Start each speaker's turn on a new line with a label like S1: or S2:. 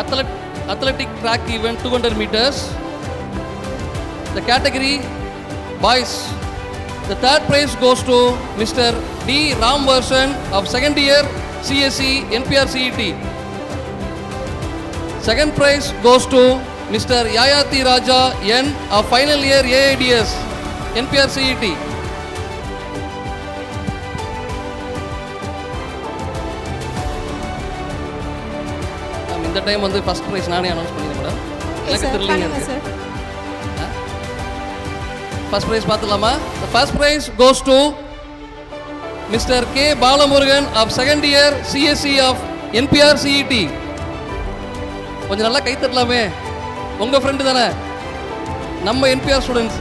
S1: athletic track event 200 meters. The category boys. The third prize goes to Mr. D. Ramvarsan of second year CSE NPR CET. Second prize goes to Mr. Yayati Raja N of final year AIDS NPR CET. இந்த time வந்து first prize நானே announce பண்ணிடுறேன் madam. எனக்கு த்ரில்லிங்காக இருக்கு. First prize பார்த்துலாமா? The first prize goes to Mr. K. Balamurugan of second year CSE of NPR CET. கொஞ்சம் நல்லா கை தட்டலாமே, உங்கள் ஃப்ரெண்டு தானே, நம்ம NPR ஸ்டூடெண்ட்ஸ்.